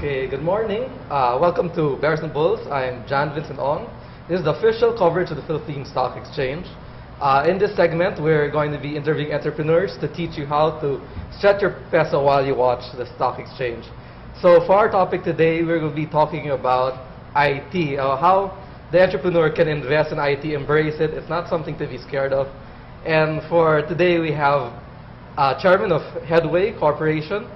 Okay, good morning. Welcome to Bears and Bulls. I'm John Vincent Ong. This is the official coverage of the Philippine Stock Exchange. In this segment, we're going to be interviewing entrepreneurs to teach you how to stretch your peso while you watch the stock exchange. So for our topic today, we're going to be talking about IT, how the entrepreneur can invest in IT, embrace it. It's not something to be scared of. And for today, we have Chairman of Headway Corporation,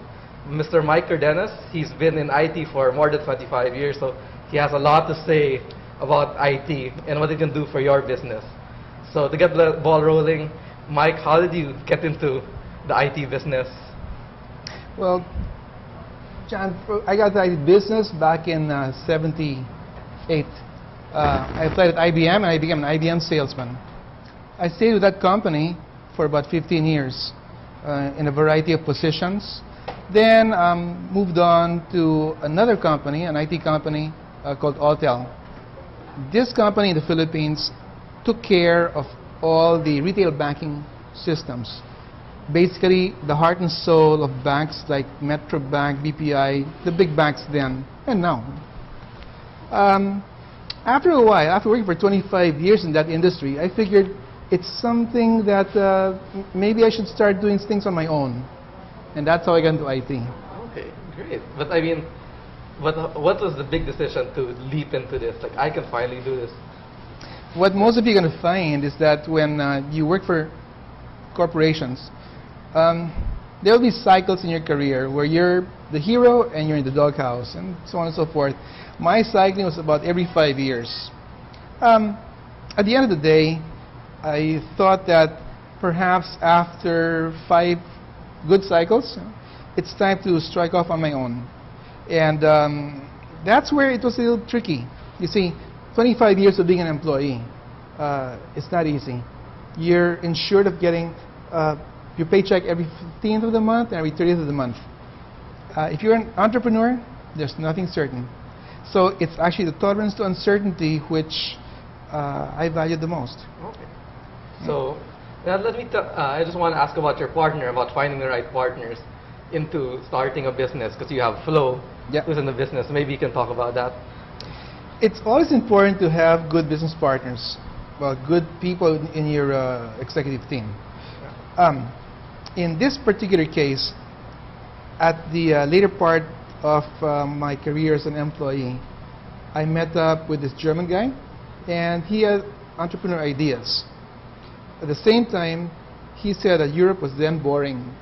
Mr. Mike Cardenas. He's been in IT for more than 25 years, so he has a lot to say about IT and what it can do for your business. So to get the ball rolling, Mike, how did you get into the IT business? Well, John, I got the IT business back in '78. I applied at IBM and I became an IBM salesman. I stayed with that company for about 15 years in a variety of positions. Then moved on to another company, an IT company called Altel. This company in the Philippines took care of all the retail banking systems. Basically, the heart and soul of banks like Metro Bank, BPI, the big banks then and now. After a while, after working for 25 years in that industry, I figured it's something that maybe I should start doing things on my own. And that's how I got into IT. Okay, great. But I mean, what was the big decision to leap into this? Like, I can finally do this. What most of you are going to find is that when you work for corporations, there will be cycles in your career where you're the hero and you're in the doghouse, and so on and so forth. My cycling was about every 5 years. At the end of the day, I thought that perhaps after 5 good cycles, it's time to strike off on my own. And that's where it was a little tricky. You see, 25 years of being an employee, it's not easy. You're insured of getting your paycheck every 15th of the month and every 30th of the month. If you're an entrepreneur, there's nothing certain. So it's actually the tolerance to uncertainty which I value the most. Okay. So now I just want to ask about your partner, about finding the right partners into starting a business, because you have Flo, who's in the business. Maybe you can talk about that. It's always important to have good business partners, well, good people in your executive team. In this particular case, at the later part of my career as an employee, I met up with this German guy, and he had entrepreneur ideas. At the same time, he said that Europe was then boring,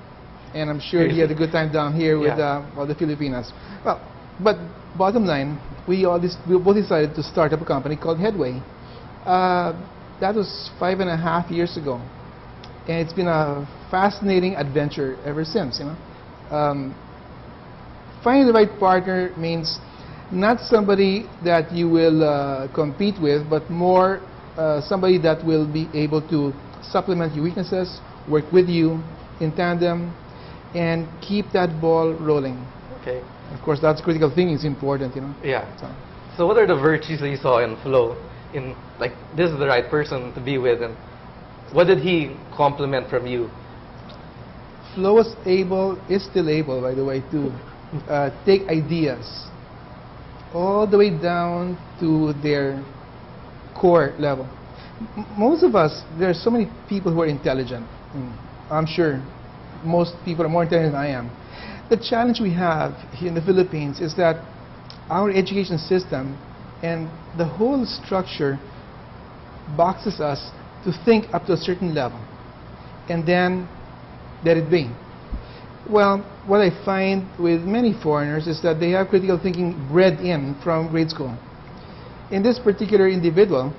and I'm sure he had a good time down here with all the Filipinas. Well, but bottom line, we both decided to start up a company called Headway. That was 5.5 years ago, and it's been a fascinating adventure ever since. Finding the right partner means not somebody that you will compete with, but more somebody that will be able to supplement your weaknesses, work with you in tandem, and keep that ball rolling. Okay. Of course, that's critical thinking is important, Yeah. So what are the virtues that you saw in Flo? In like, this is the right person to be with, and what did he complement from you? Flo is still able, by the way, to take ideas all the way down to their core level. Most of us, there are so many people who are intelligent. I'm sure most people are more intelligent than I am. The challenge we have here in the Philippines is that our education system and the whole structure boxes us to think up to a certain level and then let it be. Well, what I find with many foreigners is that they have critical thinking bred in from grade school. In this particular individual,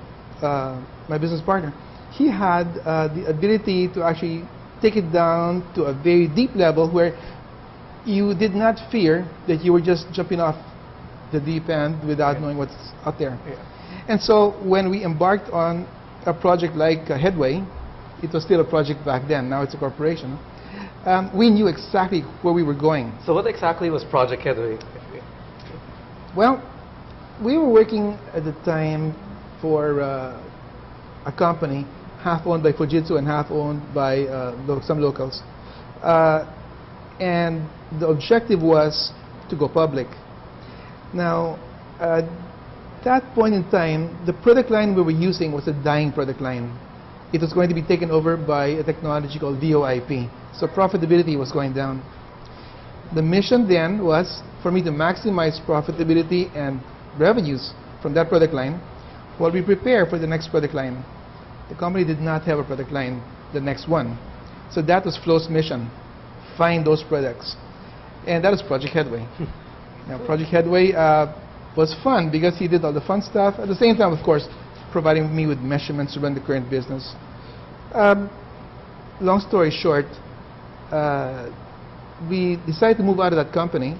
my business partner, he had the ability to actually take it down to a very deep level where you did not fear that you were just jumping off the deep end without knowing what's out there. And so when we embarked on a project like Headway, it was still a project back then, now it's a corporation, we knew exactly where we were going. So what exactly was Project Headway? Well, we were working at the time for a company half owned by Fujitsu and half owned by some locals. And the objective was to go public. Now, at that point in time, the product line we were using was a dying product line. It was going to be taken over by a technology called VoIP. So profitability was going down. The mission then was for me to maximize profitability and revenues from that product line while we prepare for the next product line. The company did not have a product line, the next one. So that was Flo's mission, find those products. And that was Project Headway. Now, Project Headway was fun because he did all the fun stuff. At the same time, of course, providing me with measurements to run the current business. Long story short, we decided to move out of that company,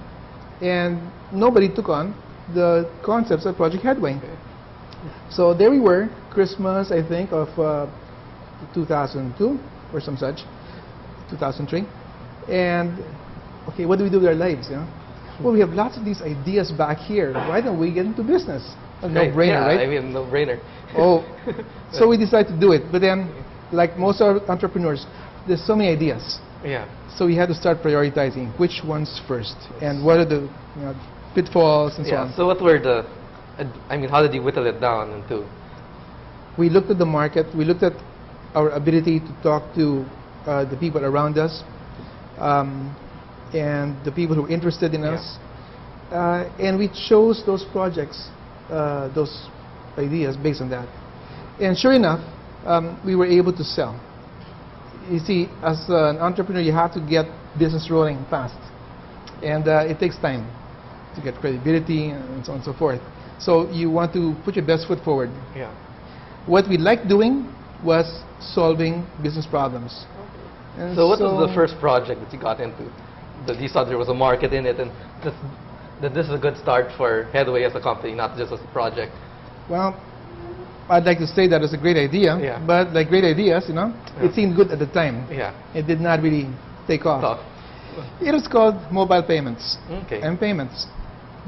and nobody took on the concepts of Project Headway. So there we were, Christmas, I think, of 2002 or some such, 2003. And, okay, what do we do with our lives, you know? Well, we have lots of these ideas back here. Why don't we get into business? A no-brainer, right? I mean, no-brainer. Oh, so we decided to do it. But then, like most entrepreneurs, there's so many ideas. Yeah. So we had to start prioritizing which ones first and what are the pitfalls and so on. So what were the, I mean, how did you whittle it down into? We looked at the market. We looked at our ability to talk to the people around us and the people who are interested in us. And we chose those projects, those ideas based on that. And sure enough, we were able to sell. You see, as an entrepreneur, you have to get business rolling fast. And it takes time to get credibility and so on and so forth. So you want to put your best foot forward. Yeah. What we liked doing was solving business problems. And so what was the first project that you got into? That you saw there was a market in it, and that this is a good start for Headway as a company, not just as a project? Well, I'd like to say that it's a great idea, but like great ideas, it seemed good at the time. Yeah. It did not really take off. It was called mobile payments and payments.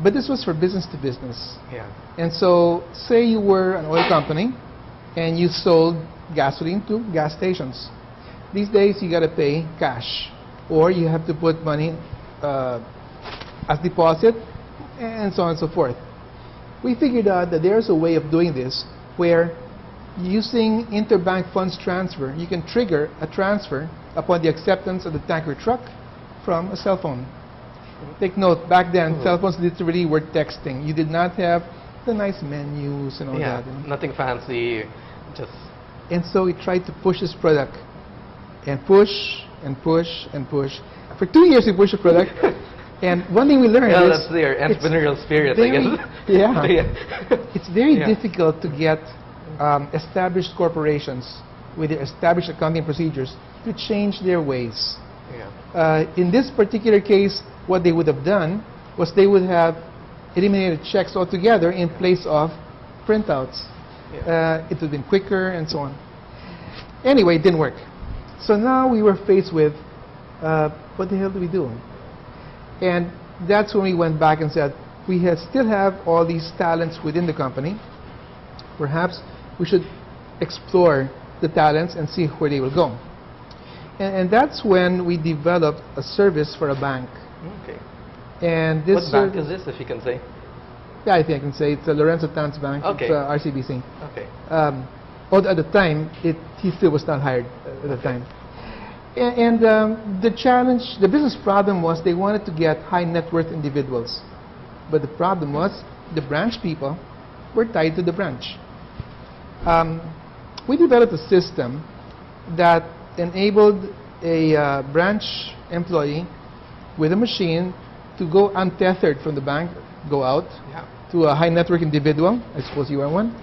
But this was for business to business. Yeah. And so, say you were an oil company and you sold gasoline to gas stations. These days, you got to pay cash, or you have to put money as deposit, and so on and so forth. We figured out that there's a way of doing this where using interbank funds transfer, you can trigger a transfer upon the acceptance of the tanker truck from a cell phone. Take note, back then, cell phones literally were texting. You did not have the nice menus and all that. Nothing fancy, just... And so we tried to push this product, and push, and push, and push. For 2 years we pushed the product, and one thing we learned is... that's their entrepreneurial spirit, I guess. It's very difficult to get established corporations with their established accounting procedures to change their ways. In this particular case, what they would have done was they would have eliminated checks altogether in place of printouts. It would have been quicker and so on. Anyway, it didn't work. So now we were faced with, what the hell do we do? And that's when we went back and said, we still have all these talents within the company. Perhaps we should explore the talents and see where they will go. And that's when we developed a service for a bank. Okay. And this what bank is this, if you can say? Yeah, I think I can say it's Lorenzo Tan's bank. Okay. It's RCBC. Okay. Although at the time, he still was not hired at the time. And the challenge, the business problem was they wanted to get high net worth individuals. But the problem was the branch people were tied to the branch. We developed a system that enabled a branch employee with a machine to go untethered from the bank, go out to a high net worth individual. I suppose you are one.